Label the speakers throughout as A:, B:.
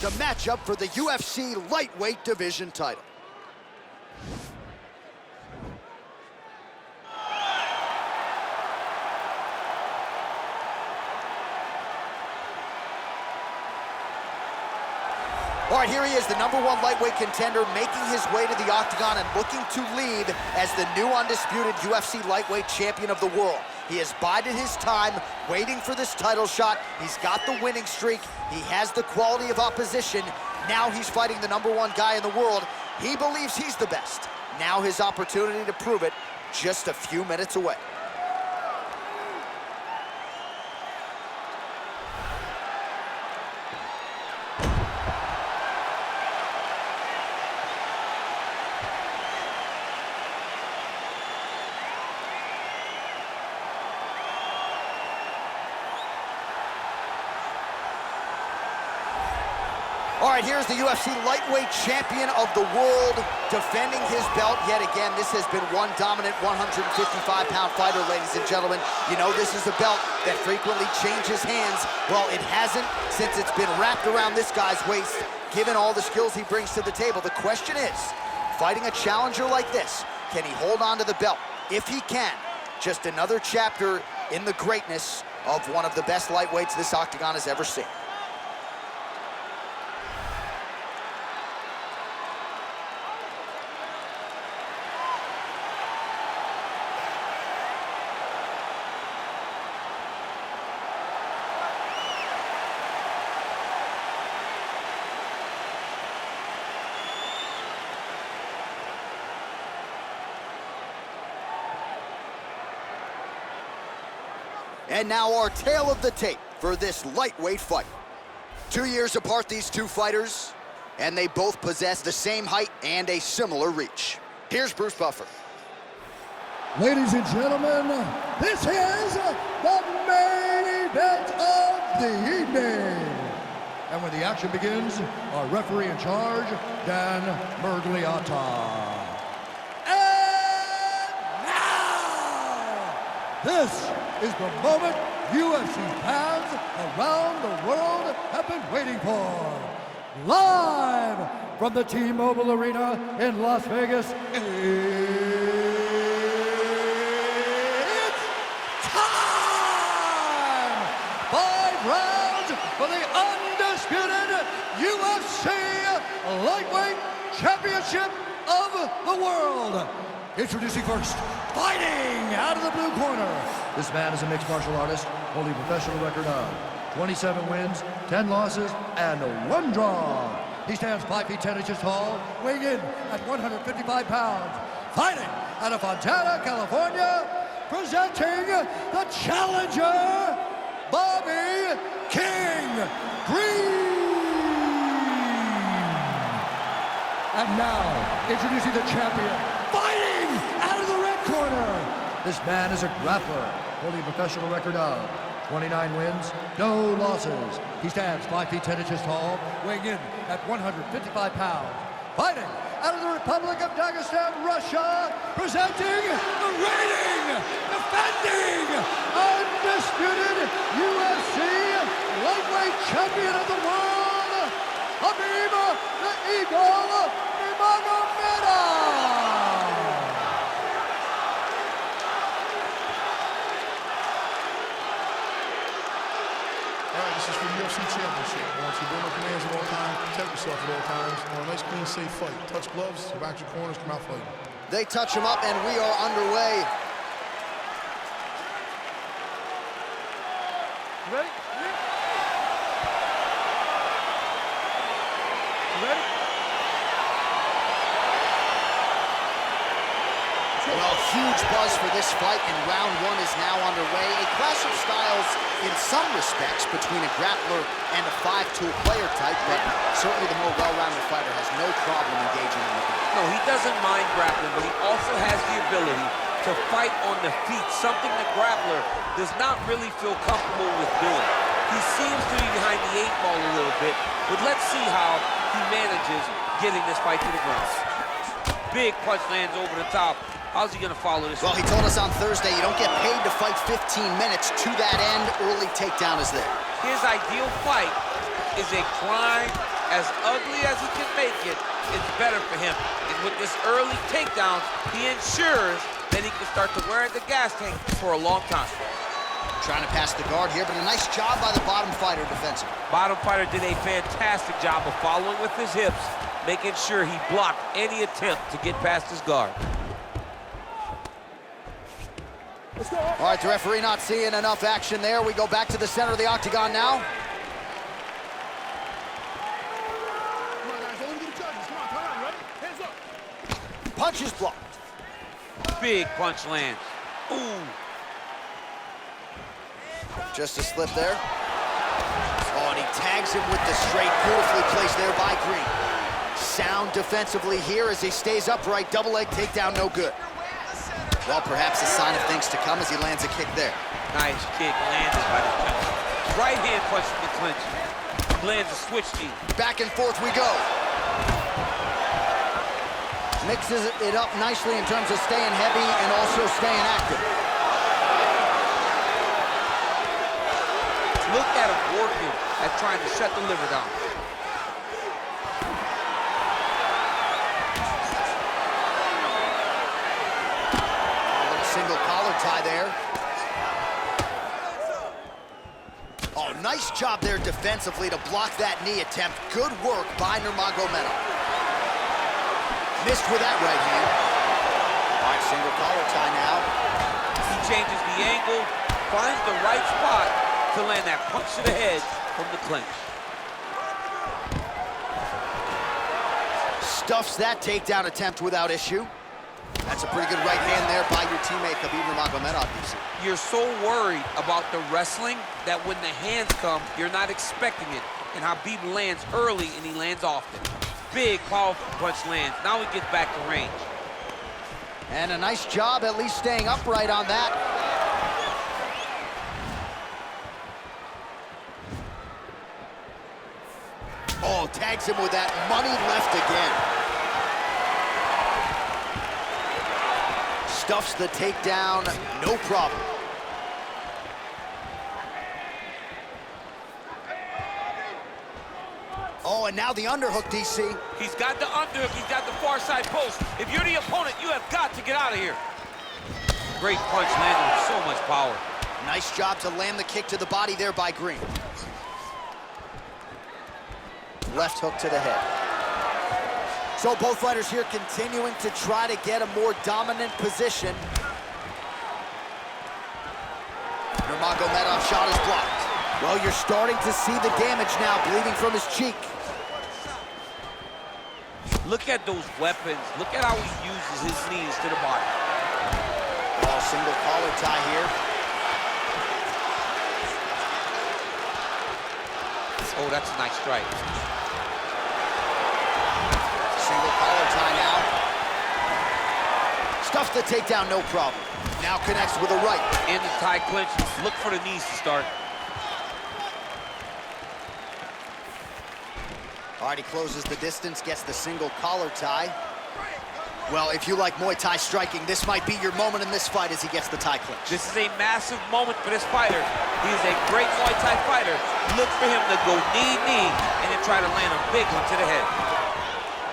A: The matchup for the UFC lightweight division title. All right, here he is, the #1 lightweight contender, making his way to the octagon and looking to lead as the new undisputed UFC lightweight champion of the world. He has bided his time, waiting for this title shot. He's got the winning streak. He has the quality of opposition. Now he's fighting the #1 guy in the world. He believes he's the best. Now his opportunity to prove it, just a few minutes away. All right, here's the UFC lightweight champion of the world, defending his belt yet again. This has been one dominant 155-pound fighter, ladies and gentlemen. You know, this is a belt that frequently changes hands. Well, it hasn't since it's been wrapped around this guy's waist, given all the skills he brings to the table. The question is, fighting a challenger like this, can he hold on to the belt? If he can, just another chapter in the greatness of one of the best lightweights this octagon has ever seen. And now our tale of the tape for this lightweight fight. 2 years apart, these two fighters, and they both possess the same height and a similar reach. Here's Bruce Buffer.
B: Ladies and gentlemen, this is the main event of the evening. And when the action begins, our referee in charge, Dan Mergliata. And now, this is the moment UFC fans around the world have been waiting for. Live from the T-Mobile Arena in Las Vegas, it's time! 5 rounds for the undisputed UFC Lightweight Championship of the world. Introducing first, fighting out of the blue corner. This man is a mixed martial artist, holding a professional record of 27 wins, 10 losses, and 1 draw. He stands 5 feet 10 inches tall, weighing in at 155 pounds. Fighting out of Fontana, California, presenting the challenger, Bobby King Green. And now, introducing the champion, fighting out of the red corner. This man is a grappler, holding a professional record of 29 wins, no losses. He stands 5 feet 10 inches tall, weighing in at 155 pounds. Fighting out of the Republic of Dagestan, Russia, presenting the reigning, defending, undisputed UFC lightweight champion of the world, Khabib the Eagle Nurmagomedov.
C: This is for the UFC Championship. I want you to build up commands at all times, protect yourself at all times. I want a nice, clean, safe fight. Touch gloves, back your corners, come out fighting.
A: They touch him up, and we are underway.
B: Ready? Ready?
A: Well, huge buzz for this fight, and round 1 is now underway. A clash of styles in some respects between a grappler and a 5-tool player type, but certainly the more well-rounded fighter has no problem engaging in the game.
D: No, he doesn't mind grappling, but he also has the ability to fight on the feet, something the grappler does not really feel comfortable with doing. He seems to be behind the 8 ball a little bit, but let's see how he manages getting this fight to the ground. Big punch lands over the top. How's he going to follow this?
A: Well, he told us on Thursday you don't get paid to fight 15 minutes. To that end, early takedown is there.
D: His ideal fight is a climb As ugly as he can make it, it's better for him. And with this early takedown, he ensures that he can start to wear the gas tank for a long time.
A: Trying to pass the guard here, but a nice job by the bottom fighter defensively.
D: Bottom fighter did a fantastic job of following with his hips, making sure he blocked any attempt to get past his guard.
A: All right, the referee not seeing enough action there. We go back to the center of the octagon now.
C: Come on, guys, over to the judges. Come on, come on, ready? Hands up.
A: Punches blocked.
D: Big punch lands. Ooh.
A: Just a slip there. Oh, and he tags him with the straight. Beautifully placed there by Green. Sound defensively here as he stays upright. Double leg takedown, no good. Well, perhaps a sign of things to come as he lands a kick there.
D: Nice kick landed by the punch. Right hand punch from the clinch. Lands a switch knee.
A: Back and forth we go. Mixes it up nicely in terms of staying heavy and also staying active.
D: Look at him working at trying to shut the liver down.
A: A little single collar tie there. Oh, nice job there defensively to block that knee attempt. Good work by Nurmagomedov. Missed with that right hand. All right, single collar tie now.
D: He changes the angle, finds the right spot to land that punch to the head from the clinch.
A: Stuffs that takedown attempt without issue. That's a pretty good right hand there by your teammate, Khabib Nurmagomedov, DC.
D: You're so worried about the wrestling that when the hands come, you're not expecting it. And Khabib lands early and he lands often. Big, powerful punch lands. Now he gets back to range.
A: And a nice job at least staying upright on that. Oh, tags him with that money left again. Stuffs the takedown, no problem. Oh, and now the underhook, DC.
D: He's got the underhook, he's got the far side post. If you're the opponent, you have got to get out of here. Great punch landed with so much power.
A: Nice job to land the kick to the body there by Green. Left hook to the head. So both fighters here continuing to try to get a more dominant position. Nurmagomedov's shot is blocked. Well, you're starting to see the damage now, bleeding from his cheek.
D: Look at those weapons. Look at how he uses his knees to the body.
A: Oh, single collar tie here.
D: Oh, that's a nice strike.
A: Single collar tie now. Stuffs the takedown, no problem. Now connects with a right.
D: In the tie clinch, look for the knees to start.
A: All right, he closes the distance, gets the single collar tie. Well, if you like Muay Thai striking, this might be your moment in this fight as he gets the tie clinch.
D: This is a massive moment for this fighter. He is a great Muay Thai fighter. Look for him to go knee, and then try to land a big one to the head.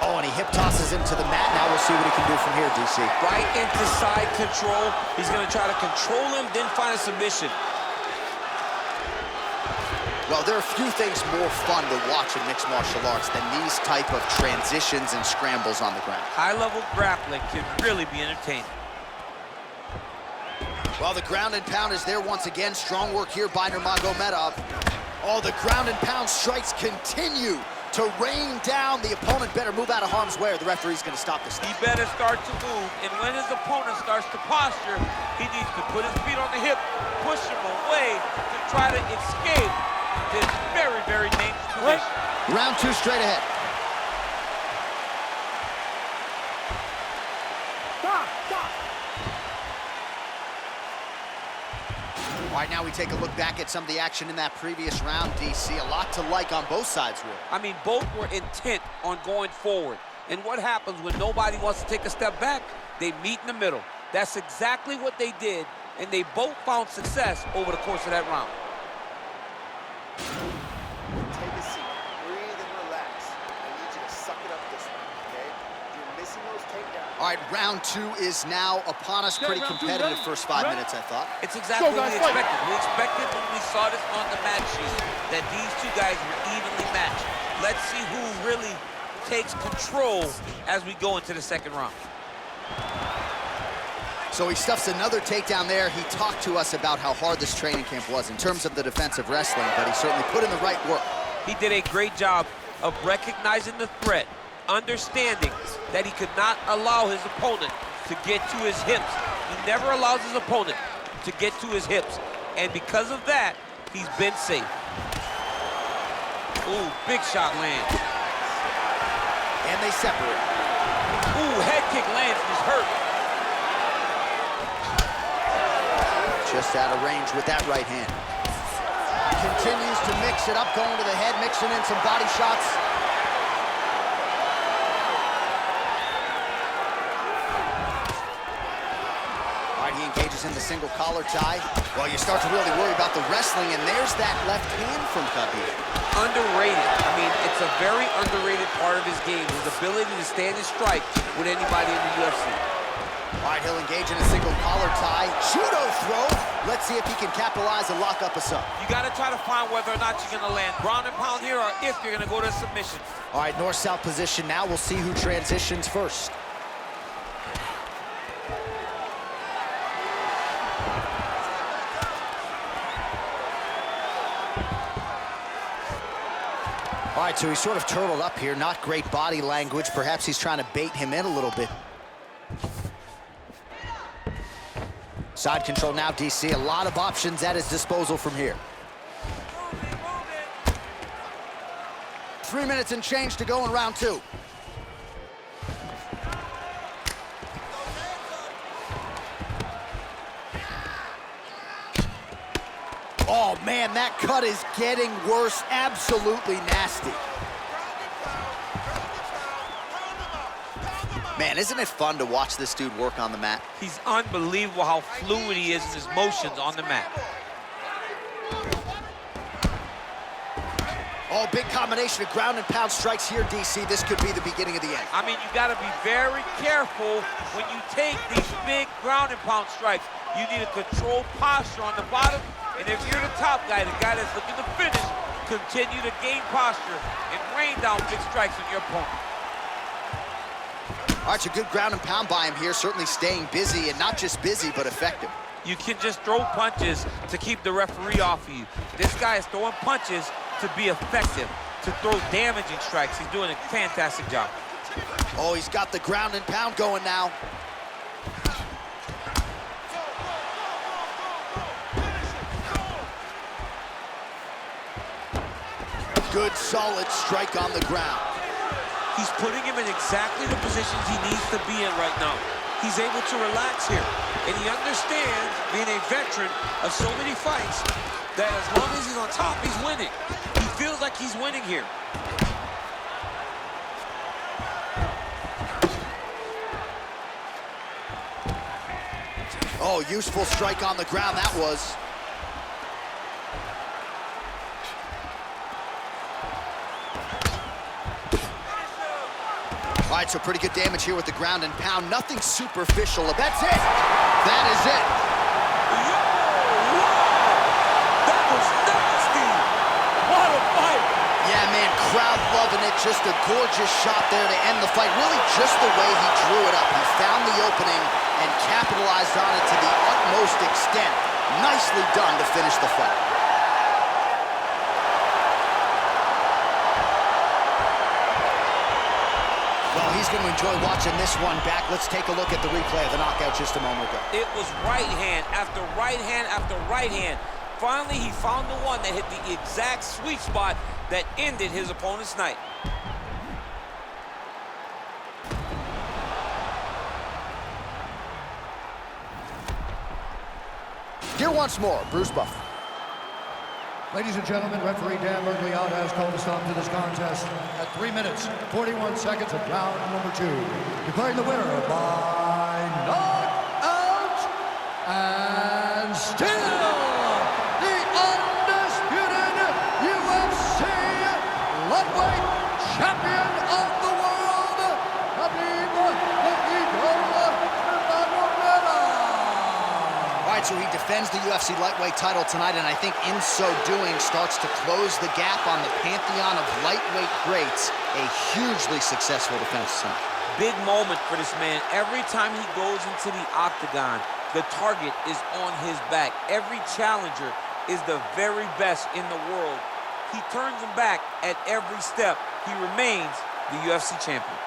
A: Oh, and he hip tosses him to the mat. Now we'll see what he can do from here, DC.
D: Right into side control. He's gonna try to control him, then find a submission.
A: Well, there are few things more fun to watch in mixed martial arts than these type of transitions and scrambles on the ground.
D: High-level grappling can really be entertaining.
A: Well, the ground and pound is there once again. Strong work here by Nurmagomedov. Oh, the ground and pound strikes continue to rain down. The opponent better move out of harm's way or the referee's going to stop this.
D: He better start to move, and when his opponent starts to posture, he needs to put his feet on the hip, push him away to try to escape this very, very dangerous position.
A: Round two straight ahead. All right, now we take a look back at some of the action in that previous round, DC. A lot to like on both sides, really.
D: I mean, both were intent on going forward. And what happens when nobody wants to take a step back? They meet in the middle. That's exactly what they did, and they both found success over the course of that round.
E: Take a seat, breathe and relax.
A: All right, round 2 is now upon us. Pretty competitive first 5 minutes, I thought.
D: It's exactly what we expected. We expected when we saw this on the match sheet that these two guys were evenly matched. Let's see who really takes control as we go into the second round.
A: So he stuffs another takedown there. He talked to us about how hard this training camp was in terms of the defensive wrestling, but he certainly put in the right work.
D: He did a great job of recognizing the threat, understanding that he could not allow his opponent to get to his hips. He never allows his opponent to get to his hips. And because of that, he's been safe. Ooh, big shot lands.
A: And they separate.
D: Ooh, head kick lands, he's hurt.
A: Just out of range with that right hand. Continues to mix it up, going to the head, mixing in some body shots. He engages in the single collar tie. Well, you start to really worry about the wrestling, and there's that left hand from Khabib.
D: Underrated. I mean, it's a very underrated part of his game, his ability to stand and strike with anybody in the UFC.
A: All right, he'll engage in a single collar tie. Judo throw. Let's see if he can capitalize and lock up a sub.
D: You got to try to find whether or not you're going to land ground and pound here or if you're going to go to submission.
A: All right, north-south position now. We'll see who transitions first. All right, so he's sort of turtled up here. Not great body language. Perhaps he's trying to bait him in a little bit. Side control now, DC. A lot of options at his disposal from here. 3 minutes and change to go in round 2. Oh, man, that cut is getting worse. Absolutely nasty. Man, isn't it fun to watch this dude work on the mat?
D: He's unbelievable how fluid he is in his motions on the mat.
A: Oh, big combination of ground and pound strikes here, DC. This could be the beginning of the end.
D: I mean, you got to be very careful when you take these big ground and pound strikes. You need a controlled posture on the bottom. And if you're the top guy, the guy that's looking to finish, continue to gain posture and rain down big strikes on your opponent.
A: All right, so good ground and pound by him here, certainly staying busy, and not just busy, but effective.
D: You can just throw punches to keep the referee off of you. This guy is throwing punches to be effective, to throw damaging strikes. He's doing a fantastic job.
A: Oh, he's got the ground and pound going now. Good, solid strike on the ground.
D: He's putting him in exactly the positions he needs to be in right now. He's able to relax here. And he understands, being a veteran of so many fights, that as long as he's on top, he's winning. He feels like he's winning here.
A: Oh, useful strike on the ground, that was. All right, so pretty good damage here with the ground and pound. Nothing superficial. That's it. That is it.
D: That was nasty. What a fight.
A: Yeah, man, crowd loving it. Just a gorgeous shot there to end the fight. Really just the way he drew it up. He found the opening and capitalized on it to the utmost extent. Nicely done to finish the fight. Well, he's going to enjoy watching this one back. Let's take a look at the replay of the knockout just a moment ago.
D: It was right hand after right hand after right hand. Finally, he found the one that hit the exact sweet spot that ended his opponent's night.
A: Here once more, Bruce Buffer.
B: Ladies and gentlemen, referee Dan Mergliata has called a stop to this contest at 3 minutes, 41 seconds of round number 2. Declaring the winner by knockout and still the undisputed UFC lightweight champion of the world, Khabib Nurmagomedov.
A: defends the UFC lightweight title tonight, and I think in so doing starts to close the gap on the pantheon of lightweight greats. A hugely successful defense tonight.
D: Big moment for this man. Every time he goes into the octagon, the target is on his back. Every challenger is the very best in the world. He turns him back at every step. He remains the UFC champion.